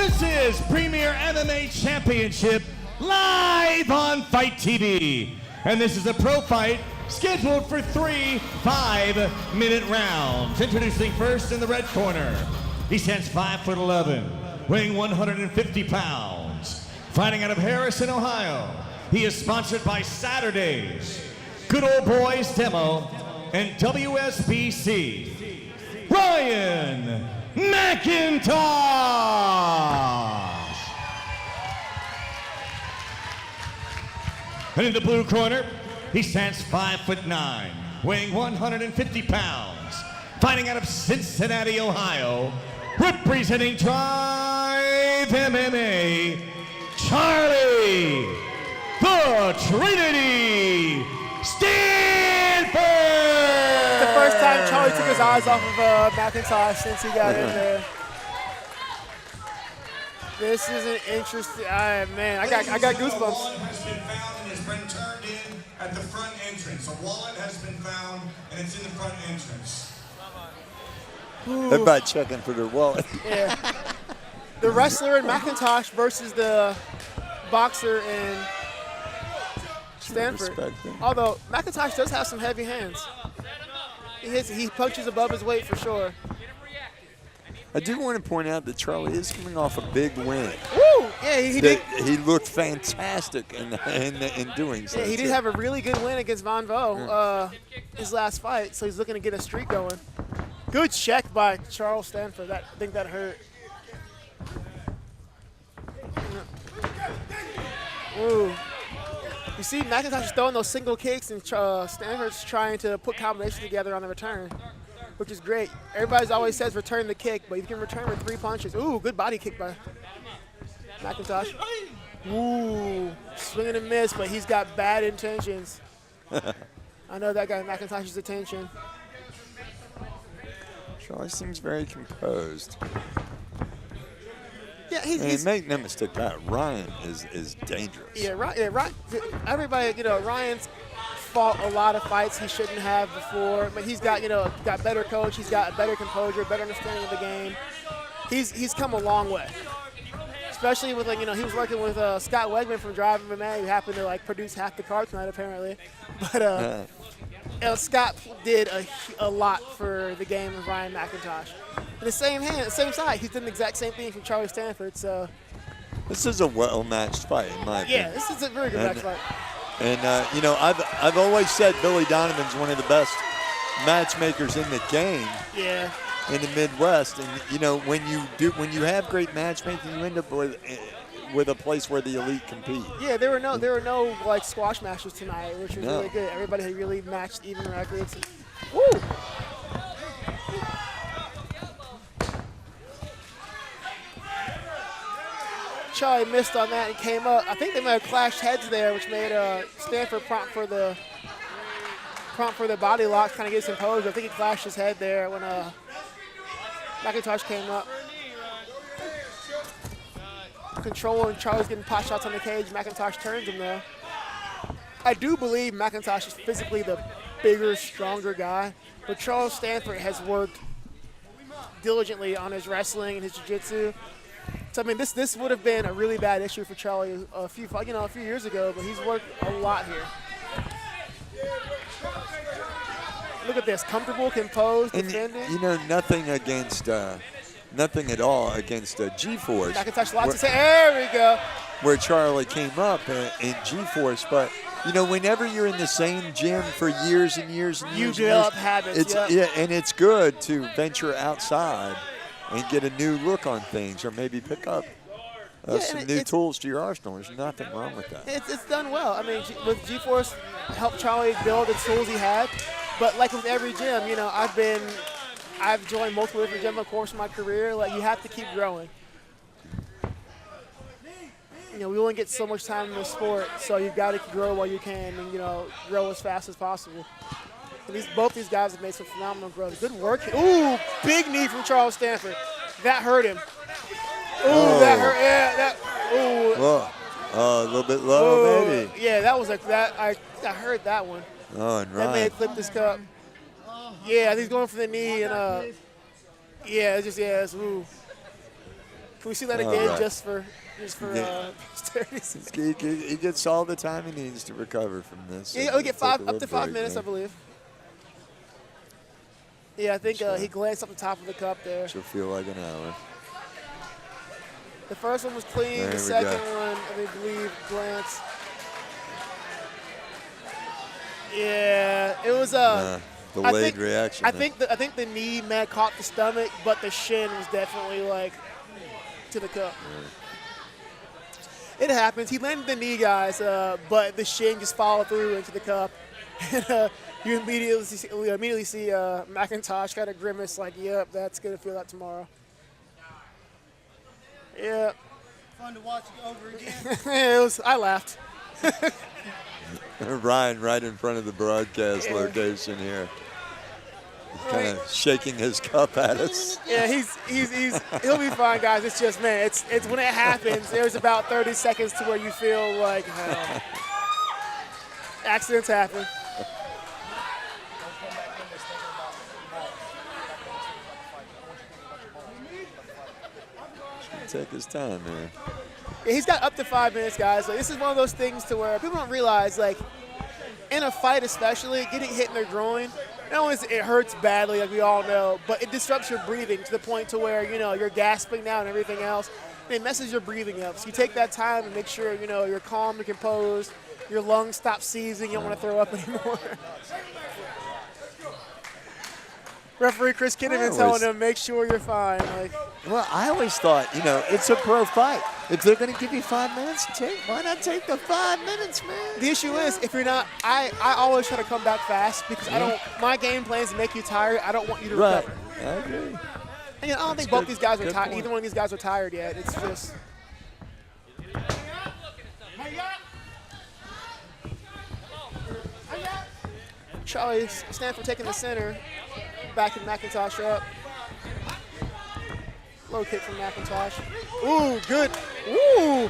This is Premier MMA Championship live on Fight TV. And this is a pro fight scheduled for 3 5-minute rounds. Introducing first in the red corner. He stands 5'11", weighing 150 pounds. Fighting out of Harrison, Ohio. He is sponsored by Saturdays, Good Old Boys Demo, and WSBC. Ryan McIntosh. And in the blue corner, he stands 5'9", weighing 150 pounds. Fighting out of Cincinnati, Ohio, representing Drive MMA, Charlie the Trinity Stanford! It's the first time Charlie took his eyes off of McIntosh since he got in there. This is an interesting, man, I got goosebumps. A wallet has been found and has been turned in at the front entrance. A wallet has been found and it's in the front entrance. Everybody checking for their wallet. Yeah. The wrestler in McIntosh versus the boxer in Stanford. Although McIntosh does have some heavy hands. He punches above his weight for sure. I do want to point out that Charlie is coming off a big win. Woo! Yeah, he did. He looked fantastic in doing so. Yeah, he did have a really good win against Von Vo, his last fight, so he's looking to get a streak going. Good check by Charles Stanford. I think that hurt. Ooh. You see McIntosh is throwing those single kicks, and Stanford's trying to put combinations together on the return, which is great. Everybody always says return the kick, but you can return with 3 punches. Ooh, good body kick by McIntosh. Ooh, swinging and miss, but he's got bad intentions. I know that got McIntosh's attention. Charlie seems very composed. Yeah, and make no mistake about it, Ryan is dangerous. Yeah, Ryan. Everybody, Ryan's fought a lot of fights he shouldn't have before, but he's got, got better coach. He's got a better composure, better understanding of the game. He's come a long way, especially with he was working with Scott Wegman from Drive MMA, who happened to produce half the card tonight apparently, but Scott did a lot for the game of Ryan McIntosh. In the same side, he's done the exact same thing from Charlie Stanford. So this is a well-matched fight, in my opinion. Yeah, this is a very good match fight. And I've always said Billy Donovan's one of the best matchmakers in the game. Yeah. In the Midwest, and when you have great matchmaking, you end up with a place where the elite compete. Yeah, there were no squash matches tonight, which was really good. Everybody had really matched even records. Woo! Charlie missed on that and came up. I think they might have clashed heads there, which made Stanford prompt for the body lock, kind of get his composure. I think he clashed his head there when McIntosh came up. Control, and Charlie's getting pot shots on the cage. McIntosh turns him though. I do believe McIntosh is physically the bigger, stronger guy, but Charles Stanford has worked diligently on his wrestling and his jiu-jitsu. So I mean, this would have been a really bad issue for Charlie a few years ago, but he's worked a lot here. Look at this, comfortable, composed, and defending. Nothing at all against G-Force. McIntosh lots to say. There we go. Where Charlie came up in G-Force, but whenever you're in the same gym for years and years and years, you develop habits. And it's good to venture outside and get a new look on things, or maybe pick up some new tools to your arsenal. There's nothing wrong with that. It's done well. I mean, with G-Force, helped Charlie build the tools he had. But like with every gym, I've joined multiple different gyms in the course of my career. You have to keep growing. We only get so much time in the sport, so you've got to grow while you can and, grow as fast as possible. And both these guys have made some phenomenal growth. Good work. Ooh, big knee from Charles Stanford. That hurt him. Ooh, that hurt. Yeah, ooh. Whoa. A little bit low, maybe. Yeah, that was that. I heard that one. Oh, and That may have clipped his cup. Yeah, I think he's going for the knee, and it's ooh. Can we see that All again right. just for posterity's sake? He gets all the time he needs to recover from this. Yeah, we get up to 5 minutes, I believe. Yeah, I think he glanced up the top of the cup there. She'll feel like an hour. The first one was clean. There The we second go. one, I believe, glance. Yeah, it was Delayed reaction. I think the knee caught the stomach, but the shin was definitely like to the cup. It happens. He landed the knee, guys, but the shin just followed through into the cup. And, you immediately see McIntosh kind of grimace like, "Yep, that's gonna feel that tomorrow." Yeah. Fun to watch it over again. I laughed. Ryan right in front of the broadcast location here. Kind of shaking his cup at us. Yeah, he'll be fine, guys. It's just, man, it's when it happens, there's about 30 seconds to where you feel like accidents happen. Take his time, man. Yeah, he's got up to 5 minutes, guys. Like, this is one of those things to where people don't realize, like, in a fight especially, getting hit in the groin, not only is it hurts badly, like we all know, but it disrupts your breathing to the point to where, you're gasping now and everything else. And it messes your breathing up. So you take that time and make sure, you're calm and composed, your lungs stop seizing, you don't want to throw up anymore. Referee Chris Kinnaman telling him, make sure you're fine. Like, well, I always thought, it's a pro fight. If they're going to give you 5 minutes, why not take the 5 minutes, man? the issue is, if you're not, I always try to come back fast because my game plan is to make you tired. I don't want you to recover. I agree. And, I don't think both these guys are tired. Either one of these guys are tired yet. It's just. Charlie Stanford taking the center, backing McIntosh up. Low kick from McIntosh. Ooh, good. Ooh.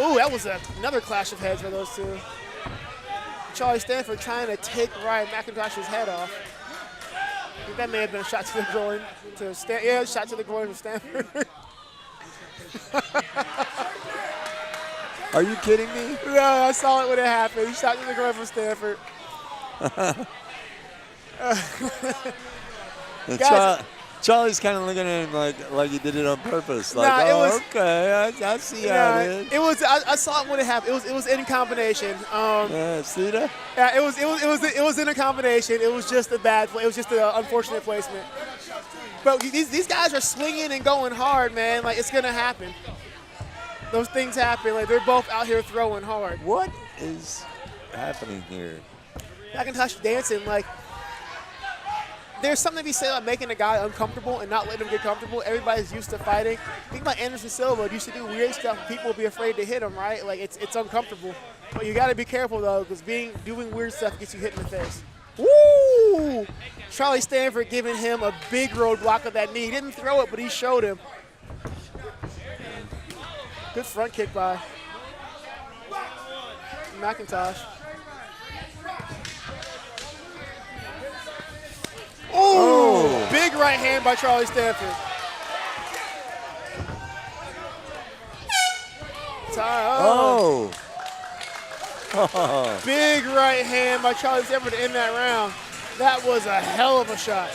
Ooh, that was another clash of heads for those two. Charlie Stanford trying to take Ryan McIntosh's head off. I think that may have been a shot to the groin. Shot to the groin from Stanford. Are you kidding me? No, I saw it when it happened. He shot to the groin from Stanford. Charlie's kind of looking at him like he did it on purpose. Like, okay, I see how it is. It was. I saw it when it happened. It was in combination. See that? Yeah, it was in a combination. It was just a bad play. It was just an unfortunate placement. But these guys are swinging and going hard, man. Like, it's gonna happen. Those things happen. Like, they're both out here throwing hard. What is happening here? McIntosh dancing like. There's something to be said about making a guy uncomfortable and not letting him get comfortable. Everybody's used to fighting. Think about Anderson Silva. Used to do weird stuff. People would be afraid to hit him, right? Like, it's uncomfortable. But you got to be careful, though, because doing weird stuff gets you hit in the face. Woo! Charlie Stanford giving him a big roadblock of that knee. He didn't throw it, but he showed him. Good front kick by McIntosh. Ooh, big right hand by Charlie Stanford. Big right hand by Charlie Stanford to end that round. That was a hell of a shot.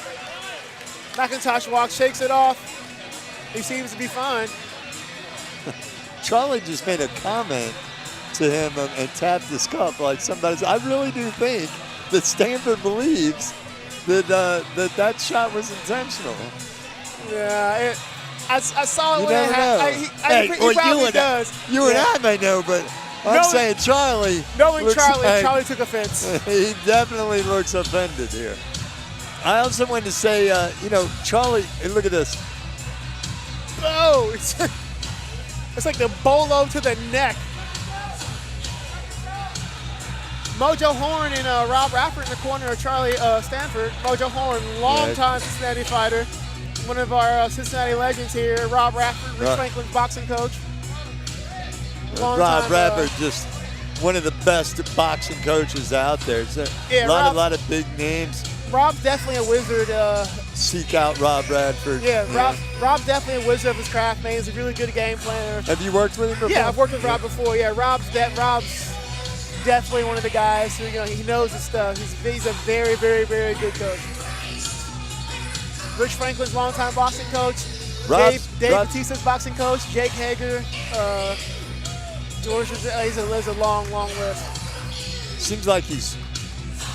McIntosh walks, shakes it off. He seems to be fine. Charlie just made a comment to him and tapped his cup like somebody said. I really do think that Stanford believes that shot was intentional. Yeah, I saw it you when never it happened. know. He probably does. You and I may know, but I'm saying Charlie. Knowing Charlie, Charlie took offense. He definitely looks offended here. I also wanted to say, Charlie, hey, look at this. Oh, it's like the bolo to the neck. Mojo Horn and Rob Raffert in the corner of Charlie Stanford. Mojo Horn, longtime Cincinnati fighter. One of our Cincinnati legends here. Rob Raffert, Rich Franklin's boxing coach. Rob Raffert, just one of the best boxing coaches out there. A lot of big names. Rob's definitely a wizard seek out Rob Bradford. Yeah, Rob's definitely a wizard of his craft, man. He's a really good game planner. Have you worked with him before? Yeah, I've worked with Rob before. Yeah, Rob's definitely one of the guys who, he knows his stuff. He's a very, very, very good coach. Rich Franklin's longtime boxing coach. Dave Batista's boxing coach. Jake Hager. George, there's a long, long list. Seems like he's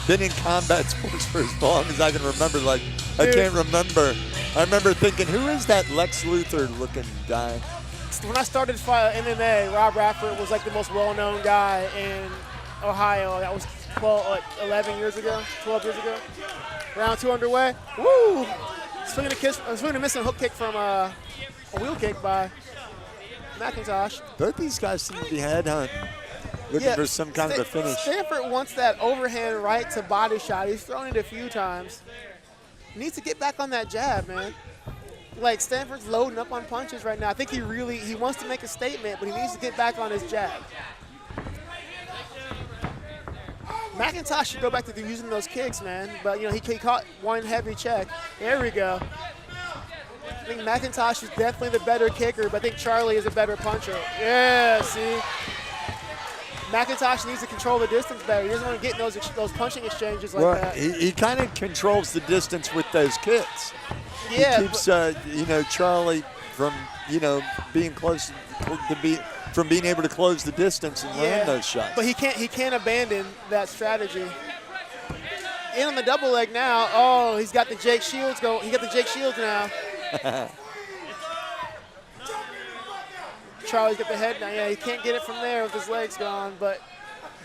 been in combat sports for as long as I can remember. Like, I can't remember. I remember thinking, who is that Lex Luthor-looking guy? When I started MMA, Rob Bradford was like the most well-known guy in Ohio. That was 12 years ago. Round 2 underway. Woo! Swinging a missing hook kick from a wheel kick by McIntosh. Both these guys seem to be headhunting, looking for some kind of a finish. Stanford wants that overhand right to body shot. He's thrown it a few times. He needs to get back on that jab, man. Like, Stanford's loading up on punches right now. I think he wants to make a statement, but he needs to get back on his jab. McIntosh should go back to using those kicks, man. But, he caught one heavy check. There we go. I think McIntosh is definitely the better kicker, but I think Charlie is a better puncher. Yeah, see? McIntosh needs to control the distance better. He doesn't want to get in those punching exchanges like that. He kind of controls the distance with those kicks. Yeah, he keeps, Charlie from, being close from being able to close the distance and land those shots. But he can't abandon that strategy. In on the double leg now. Oh, he's got the Jake Shields go. He got the Jake Shields now. Charlie's got the head now. Yeah, he can't get it from there with his legs gone. But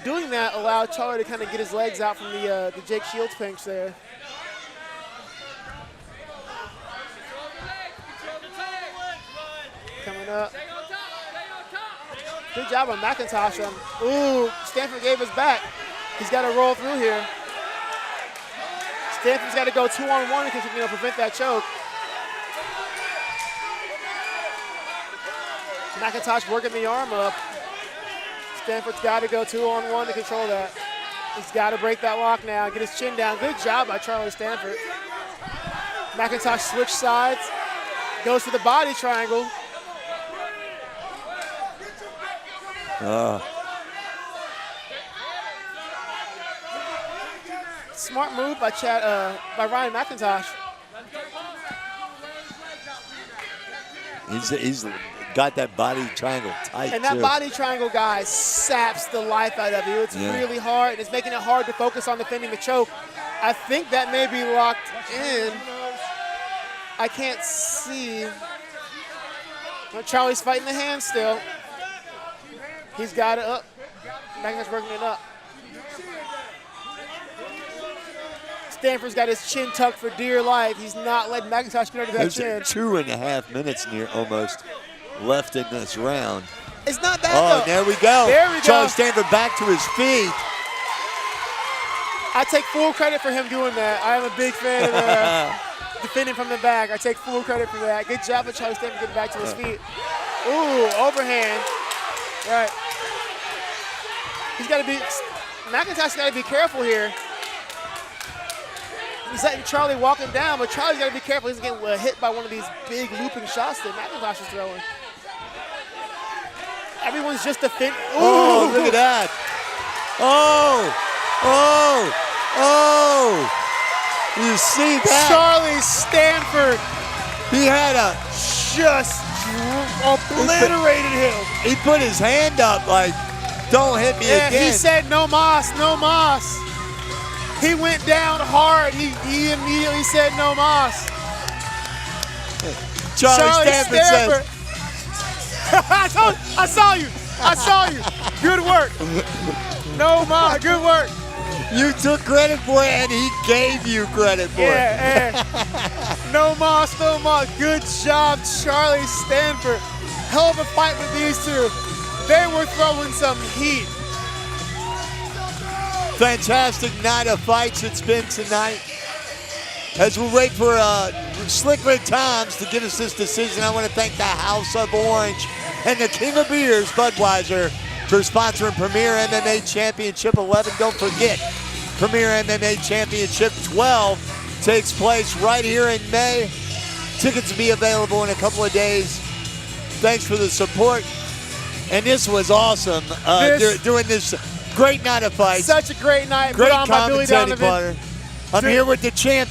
doing that allowed Charlie to kind of get his legs out from the Jake Shields pinch there. Coming up. Good job on McIntosh. Ooh, Stanford gave us back. He's got to roll through here. Stanford's got to go 2-on-1 to prevent that choke. McIntosh working the arm up. Stanford's got to go 2-on-1 to control that. He's got to break that lock now, get his chin down. Good job by Charlie Stanford. McIntosh switch sides, goes for the body triangle. Smart move by Ryan McIntosh. He's got that body triangle tight, and that body triangle, guy, saps the life out of you. It's really hard, and it's making it hard to focus on defending the choke. I think that may be locked in. I can't see. Well, Charlie's fighting the hand still. He's got it up. McIntosh working it up. Stanford's got his chin tucked for dear life. He's not letting McIntosh get under that chin. 2.5 minutes left in this round. It's not bad, though. Oh, there we go. There we go. Charlie Stanford back to his feet. I take full credit for him doing that. I am a big fan of defending from the back. I take full credit for that. Good job of Charlie Stanford getting back to his feet. Ooh, overhand. Right. McIntosh's got to be careful here. He's letting Charlie walk him down, but Charlie's got to be careful. He's getting hit by one of these big looping shots that McIntosh is throwing. Everyone's just defending. Oh, look at that. You see that? Charlie Stanford. He had just obliterated him. He put his hand up like, don't hit me again. He said, no mas, no mas. He went down hard. He immediately said no mas. Charlie Stanford says. I saw you. Good work. No mas, good work. You took credit for it, and he gave you credit for it. No mas, no mas. Good job, Charlie Stanford. Hell of a fight with these two. They were throwing some heat. Fantastic night of fights it's been tonight. As we wait for Slick Rick Times to give us this decision, I want to thank the House of Orange and the King of Beers, Budweiser, for sponsoring Premier MMA Championship 11. Don't forget, Premier MMA Championship 12 takes place right here in May. Tickets will be available in a couple of days. Thanks for the support. And this was awesome, doing this great night of fights. Such a great night. Great put on by Billy commentating Donovan. partner. I'm here with the champ.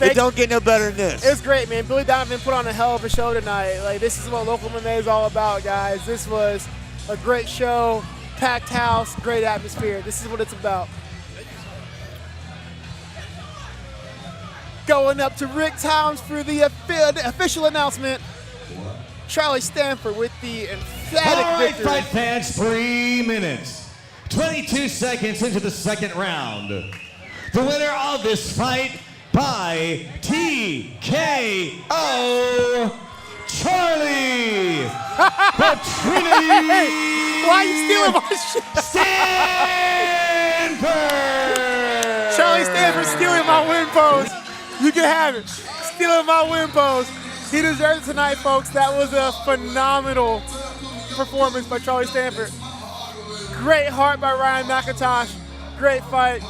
It don't get no better than this. It was great, man. Billy Donovan put on a hell of a show tonight. Like, this is what local MMA is all about, guys. This was a great show, packed house, great atmosphere. This is what it's about. Going up to Rick Towns for the official announcement. Charlie Stanford with the emphatic All right, victory. fight fans, 3 minutes, 22 seconds into the second round. The winner of this fight by TKO, Charlie the Trinity Why are you stealing my shit? Stanford! Charlie Stanford stealing my win pose. You can have it. Stealing my win pose. He deserves it tonight, folks. That was a phenomenal performance by Charlie Stanford. Great heart by Ryan McIntosh. Great fight.